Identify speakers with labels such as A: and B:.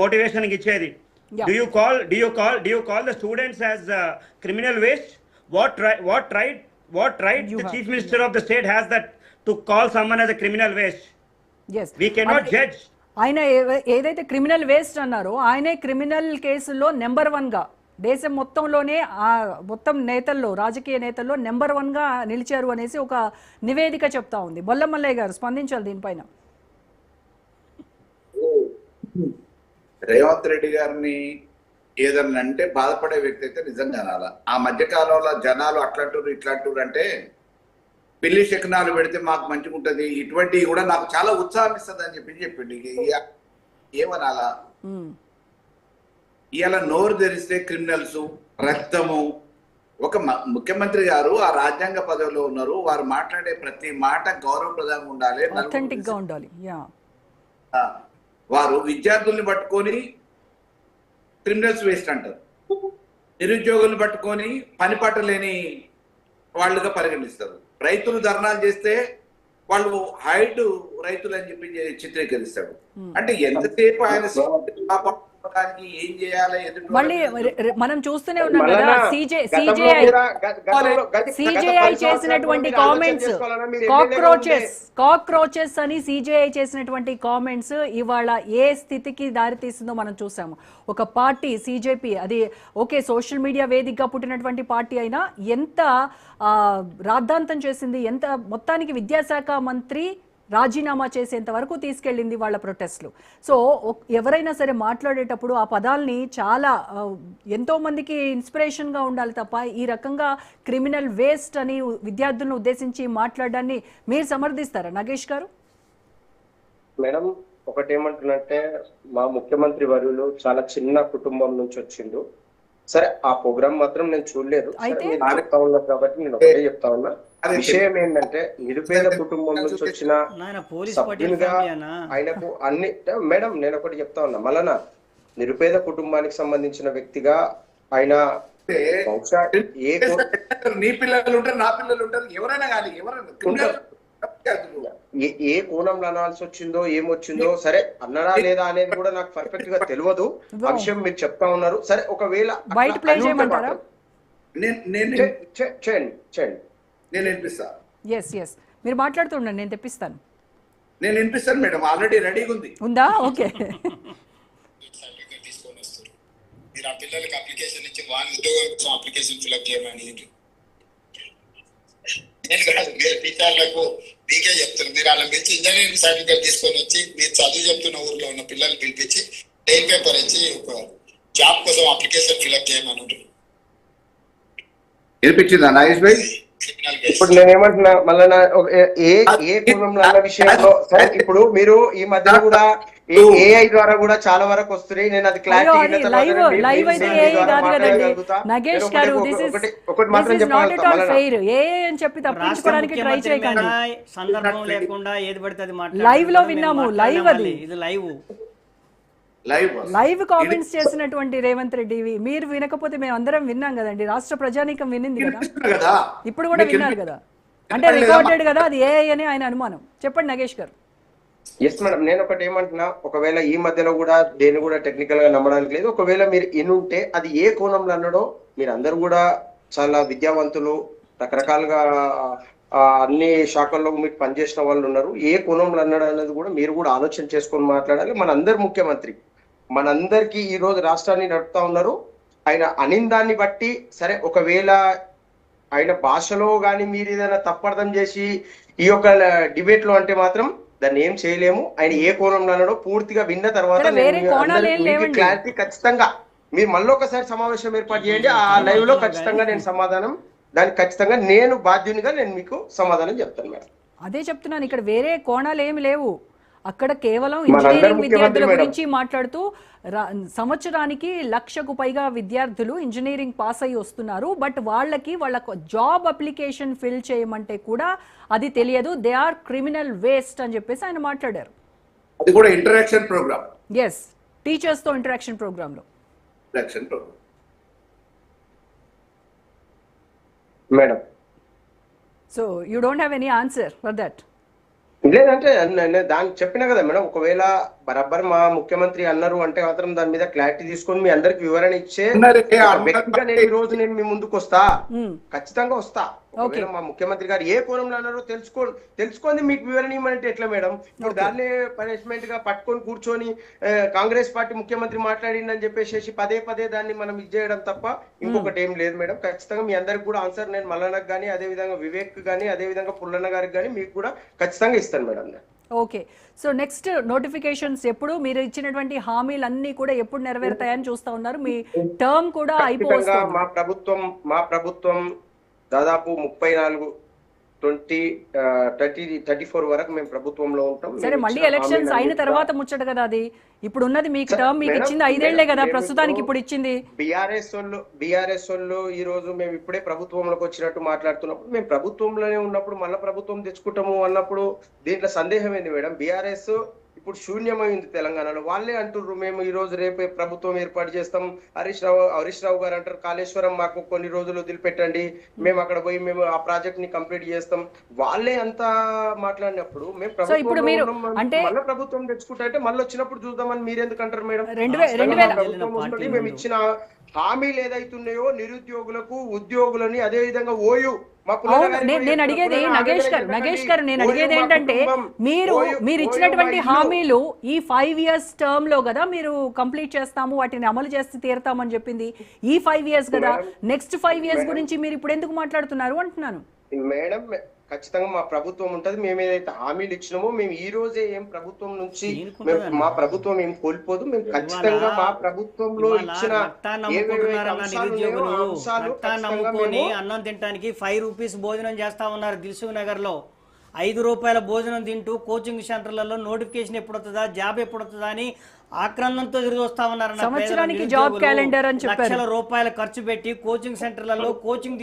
A: motivation ఇచ్చేది.
B: Yeah.
A: Do you call the students as criminal waste? What right
B: You
A: the
B: have.
A: chief minister of the state has that to call someone as a criminal waste?
B: Yes.
A: We cannot judge.
B: ఆయన ఏదైతే criminal waste అన్నారో ఆయనే criminal కేసుల్లో number 1గా దేశం మొత్తంలోనే మొత్తం నేతల్లో రాజకీయ నేతల్లో నెంబర్ 1గా నిలిచారు అనేసి ఒక నివేదిక చెప్తా ఉంది. బొల్లమల్లయ్య గారు స్పందించాలి దీనిపైన.
C: రేవంత్ రెడ్డి గారిని ఏదన్నా అంటే బాధపడే వ్యక్తి అయితే నిజంగా అనాల. ఆ మధ్య కాలంలో జనాలు అట్లాంటారు ఇట్లాంటారు అంటే పెళ్లి శకనాలు పెడితే మాకు మంచిగా ఉంటుంది, ఇటువంటివి కూడా నాకు చాలా ఉత్సాహం ఇస్తుంది అని చెప్పిండి ఏమనాలా. ఇవాళ నోరు తెరిస్తే క్రిమినల్స్ రక్తము. ఒక ముఖ్యమంత్రి గారు ఆ రాజ్యాంగ పదవిలో ఉన్నారు, వారు మాట్లాడే ప్రతి మాట గౌరవప్రదంగా ఉండాలి. వారు విద్యార్థుల్ని పట్టుకొని క్రిమినల్స్ వేస్ట్ అంటారు, నిరుద్యోగులను పట్టుకొని పని పట్టలేని వాళ్ళుగా పరిగణిస్తారు. రైతులు ధర్నాలు చేస్తే వాళ్ళు హైట్ రైతులు అని చెప్పి చిత్రీకరిస్తాడు. అంటే ఎంతసేపు ఆయన ఏం చేయాలి
B: మళ్ళీ మనం చూస్తూనే ఉన్నాం కదా. సిజేఐ చేసినటువంటి కామెంట్స్ కాక్రోచెస్ అని సిజేఐ చేసినటువంటి కామెంట్స్ ఇవాళ ఏ స్థితికి దారితీసిందో మనం చూసాము. ఒక పార్టీ సిజేపీ, అది ఓకే సోషల్ మీడియా వేదికగా పుట్టినటువంటి పార్టీ అయినా ఎంత రాద్ధాంతం చేసింది, ఎంత మొత్తానికి విద్యాశాఖ మంత్రి రాజీనామా చేసేంత వరకు తీసుకెళ్ళింది వాళ్ళ ప్రొటెస్ట్లు. సో ఎవరైనా సరే మాట్లాడేటప్పుడు ఆ పదాలని చాలా ఎంతో మందికి ఇన్స్పిరేషన్గా ఉండాలి తప్ప ఈ రకంగా క్రిమినల్ వేస్ట్ అని విద్యార్థులను ఉద్దేశించి మాట్లాడడాన్ని మీరు సమర్థిస్తారా నాగేష్ గారు?
D: మేడం ఒకటేమంటున్నట్టే, మా ముఖ్యమంత్రి వర్యులు చాలా చిన్న కుటుంబం నుంచి వచ్చిండు. సరే ఆ ప్రోగ్రామ్ మాత్రం నేను చూడలేదు కాబట్టి నేను ఒకటే చెప్తా ఉన్నా. విషయం ఏంటంటే నిరుపేద కుటుంబం నుంచి వచ్చిన సభ్యునిగా ఆయనకు అన్ని మేడం నేను ఒకటి చెప్తా ఉన్నా. మళ్ళా నిరుపేద కుటుంబానికి సంబంధించిన వ్యక్తిగా ఆయన
C: నీ పిల్లలు ఉంటారు, నా పిల్లలు ఉంటారు, ఎవరైనా కానీ
D: ఏ కోణంలో అనాల్సి వచ్చిందో ఏమొచ్చిందో సరే అన్నడా లేదా అనేది కూడా నాకు పర్ఫెక్ట్ గా తెలియదు. ఆ విషయం మీరు చెప్తా ఉన్నారు. సరే ఒకవేళ చేయండి
C: నేను వినిపిస్తా.
B: మీరు మాట్లాడుతుండండి, నేను తెప్పిస్తాను.
C: నేను వినిపిస్తాను మేడం, ఆల్రెడీ రెడీగా
B: ఉందా? ఓకే.
E: తీసుకొని వస్తారు మీరు ఆ పిల్లలకి అప్లికేషన్ ఇచ్చి వాళ్ళ ఉద్యోగం కోసం అప్లికేషన్ ఫిల్అప్ చేయమని నేను కాదు, మీరు టీచర్లకు మీకే చెప్తారు. మీరు వాళ్ళని పిలిచి ఇంజనీరింగ్ సర్టిఫికేట్ తీసుకొని వచ్చి మీరు చదువు చెప్తున్న ఊర్లో ఉన్న పిల్లల్ని పిలిపించి టైం పేపర్ ఇచ్చి ఒక జాబ్ కోసం అప్లికేషన్ ఫిల్అప్ చేయమని ఉంటుంది.
C: నాగేష్ భాయ్
D: ఇప్పుడు నేనేమంటున్నా మళ్ళా ఏ కోణంలో అన్న విషయంలో సరే ఇప్పుడు మీరు ఈ మధ్యన కూడా ఏఐ ద్వారా కూడా చాలా వరకు వస్తున్నాయి. నేను అది క్లారిటీ
B: లైవ్ లో విన్నాము. లైవ్ అది లైవ్ కామెంట్స్ చేసినటువంటి రేవంత్ రెడ్డి మీరు వినకపోతే మేము అందరం విన్నాం కదండి, రాష్ట్ర ప్రజానీకం వినింది కదా, ఇప్పుడు కూడా విన్నారు కదా. అంటే రికార్డెడ్ కదా, అది ఏఐ అని ఆయన అనుమానం. చెప్పండి నాగేష్ గారు.
D: ఎస్ మేడం, నేను ఒకటి ఏమంటున్నా, ఒకవేళ ఈ మధ్యలో కూడా దేని కూడా టెక్నికల్ గా నమ్మడానికి లేదు. ఒకవేళ మీరు ఇనుంటే అది ఏ కోణంలో అన్నాడో, మీరు అందరు కూడా చాలా విద్యావంతులు, రకరకాలుగా అన్ని శాఖల్లో మీకు పనిచేసిన వాళ్ళు ఉన్నారు. ఏ కోణంలో అన్నాడు అనేది కూడా మీరు కూడా ఆలోచన చేసుకొని మాట్లాడాలి. మనందరు ముఖ్యమంత్రి, మనందరికి ఈ రోజు రాష్ట్రాన్ని నడుపుతా ఉన్నారు. ఆయన అనిందాన్ని బట్టి సరే ఒకవేళ ఆయన భాషలో కానీ మీరు ఏదైనా తప్పర్థం చేసి ఈ యొక్క డిబేట్ లో అంటే మాత్రం దాన్ని ఏం చేయలేము. ఆయన ఏ కోణంలో అన్నాడో పూర్తిగా విన్న తర్వాత క్లారిటీ ఖచ్చితంగా మీరు మళ్ళీ ఒకసారి సమావేశం ఏర్పాటు చేయండి. ఆ లైవ్ లో ఖచ్చితంగా నేను సమాధానం దానికి ఖచ్చితంగా నేను బాధ్యునిగా నేను మీకు సమాధానం చెప్తాను మేడం.
B: అదే చెప్తున్నాను, ఇక్కడ వేరే కోణాలు ఏమి లేవు. అక్కడ కేవలం ఇంజనీరింగ్ విద్యార్థుల గురించి మాట్లాడుతూ సంవత్సరానికి 1,00,000కు పైగా విద్యార్థులు ఇంజనీరింగ్ పాస్ అయ్యి వస్తున్నారు. బట్ వాళ్ళ జాబ్ అప్లికేషన్ ఫిల్ చేయమంటే కూడా అది తెలియదు. దే ఆర్ క్రిమినల్ వేస్ట్ అని చెప్పేసి ఆయన మాట్లాడారు.
C: అది కూడా ఇంటరాక్షన్ ప్రోగ్రామ్.
B: ఎస్, టీచర్స్ తో ఇంటరాక్షన్ ప్రోగ్రామ్ లో.
D: Madam,
B: so you don't have any answer for that?
D: లేదంటే దానికి చెప్పినా కదా మేడం, ఒకవేళ బరాబర్ మా ముఖ్యమంత్రి అన్నారు అంటే మాత్రం దాని మీద క్లారిటీ తీసుకొని మీ అందరికి వివరణ ఇచ్చే
C: అన్నారే,
D: ఒక
C: అన్నారు.
D: వ్యక్తిగా నేను ఈ రోజు నేను మీ ముందుకు వస్తా,
B: మ్మ్.
D: ఖచ్చితంగా వస్తా. ఒకవేళ మా ముఖ్యమంత్రి గారు ఏ కోణంలో అన్నారో తెలుసుకొని మీకు వివరణ ఇవ్వమంటే ఎట్లా మేడం? ఇప్పుడు దాన్నే పనిష్మెంట్ గా పట్టుకొని కూర్చొని కాంగ్రెస్ పార్టీ ముఖ్యమంత్రి మాట్లాడిందని చెప్పేసి పదే పదే దాన్ని మనం ఇది చేయడం తప్ప ఇంకొకటి ఏం లేదు మేడం. ఖచ్చితంగా మీ అందరికి కూడా ఆన్సర్ నేను మల్లన్నకు కానీ, అదే విధంగా వివేక్ కానీ, అదే విధంగా పుల్లన్న గారికి కానీ మీకు కూడా ఖచ్చితంగా ఇస్తాను madam.
B: Okay, so next notifications ఎప్పుడు? మీరు ఇచ్చినటువంటి హామీలన్నీ కూడా ఎప్పుడు నెరవేరుతాయని చూస్తా ఉన్నారు? మీ టర్మ్ కూడా
D: ఖచ్చితంగా
B: అయిపోతుంది.
D: మా ప్రభుత్వం దాదాపు 34 వరకు మేము ప్రభుత్వంలో ఉంటాం.
B: సరే, మళ్ళీ ఎలక్షన్స్ అయిన తర్వాత ముచ్చట కదా అది. ఇప్పుడు ఉన్నది మీకు టర్మ్, మీకు ఇచ్చింది 5 ఏళ్లే కదా ప్రస్తుతానికి ఇప్పుడు ఇచ్చింది.
D: బీఆర్ఎస్ వాళ్ళు ఈ రోజు మేము ఇప్పుడే ప్రభుత్వంలోకి వచ్చినట్టు మాట్లాడుతున్నప్పుడు, మేము ప్రభుత్వంలోనే ఉన్నప్పుడు మళ్ళీ ప్రభుత్వం తెచ్చుకుంటాము అన్నప్పుడు దీంట్లో సందేహం ఏంది మేడం? బీఆర్ఎస్ ఇప్పుడు శూన్యమైంది తెలంగాణలో. వాళ్ళే అంటుర్రు మేము ఈ రోజు రేపే ప్రభుత్వం ఏర్పాటు చేస్తాం. హరీష్ రావు గారు అంటారు కాళేశ్వరం మాకు కొన్ని రోజులు వదిలిపెట్టండి, మేము అక్కడ పోయి మేము ఆ ప్రాజెక్ట్ ని కంప్లీట్ చేస్తాం. వాళ్ళే అంతా మాట్లాడినప్పుడు మేము మళ్ళీ ప్రభుత్వం తెచ్చుకుంటా అంటే మళ్ళీ వచ్చినప్పుడు చూద్దామని మీరు ఎందుకు అంటారు మేడం? ప్రభుత్వం వస్తుంది, మేము ఇచ్చిన హామీలు ఏదైతున్నాయో నిరుద్యోగులకు, ఉద్యోగులని, అదే విధంగా ఓయూ
B: నేను అడిగేది నగేష్ గారు నేను అడిగేది ఏంటంటే మీరు ఇచ్చినటువంటి హామీలు ఈ 5 years టర్మ్ లో కదా మీరు కంప్లీట్ చేస్తాము, వాటిని అమలు చేసి తీరుతామని చెప్పింది. ఈ 5 years కదా, నెక్స్ట్ 5 years గురించి మీరు ఇప్పుడు ఎందుకు మాట్లాడుతున్నారు అంటున్నాను
D: మేడం. ఖచ్చితంగా మా ప్రభుత్వం ఉంటది. మేము ఏదైతే హామీలు ఇచ్చినామో మేము ఈ రోజే ఏం ప్రభుత్వం నుంచి మా ప్రభుత్వం ఏం కోల్పోదు. మేము ఖచ్చితంగా మా ప్రభుత్వంలో ఇచ్చిన
F: నమ్ముకొని అన్నం తినడానికి 5 రూపీస్ భోజనం చేస్తా ఉన్నారు దిల్సుఖ్ నగర్ లో. 5 రూపాయల భోజనం తింటూ కోచింగ్ సెంటర్లలో నోటిఫికేషన్ ఎప్పుడు వస్తుందా, జాబ్ ఎప్పుడు వస్తుందా అని ఆక్రందంతో తిరిగి వస్తా ఉన్నారు.
B: సంవత్సరానికి జాబ్ క్యాలెండర్ అని చెప్పారు.
F: లక్షల రూపాయలు ఖర్చు పెట్టి కోచింగ్ సెంటర్లలో కోచింగ్